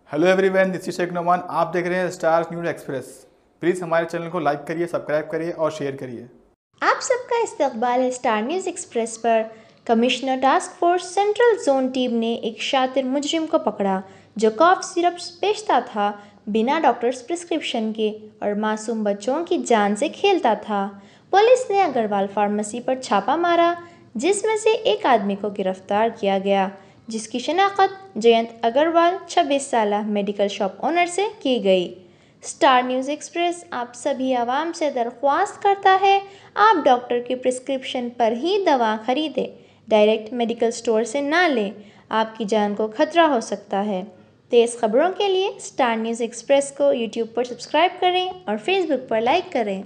Hello everyone, this is Sheikh Noman. आप देख रहे हैं स्टार न्यूज़ एक्सप्रेस। प्लीज़ हमारे चैनल को लाइक करिए, सब्सक्राइब करिए और शेयर करिए। आप सबका इस्तकबाल है स्टार न्यूज़ एक्सप्रेस पर। Commissioner task force central zone team ने एक शातिर मुजरिम को पकड़ा जो कॉफ सिरप बेचता था बिना डॉक्टर्स प्रिस्क्रिप्शन के और मासूम बच्चों की जान से खेलता था। पुलिस ने अग्रवाल फार्मेसी पर छापा मारा, जिसमें से एक आदमी को गिरफ्तार किया गया, जिसकी शनाख्त जयंत अग्रवाल 26 साल मेडिकल शॉप ओनर से की गई। स्टार न्यूज़ एक्सप्रेस आप सभी आवाम से दरख्वास्त करता है, आप डॉक्टर के प्रिस्क्रिप्शन पर ही दवा खरीदें, डायरेक्ट मेडिकल स्टोर से ना लें, आपकी जान को खतरा हो सकता है। तेज़ खबरों के लिए स्टार न्यूज़ एक्सप्रेस को यूट्यूब पर सब्सक्राइब करें और फेसबुक पर लाइक करें।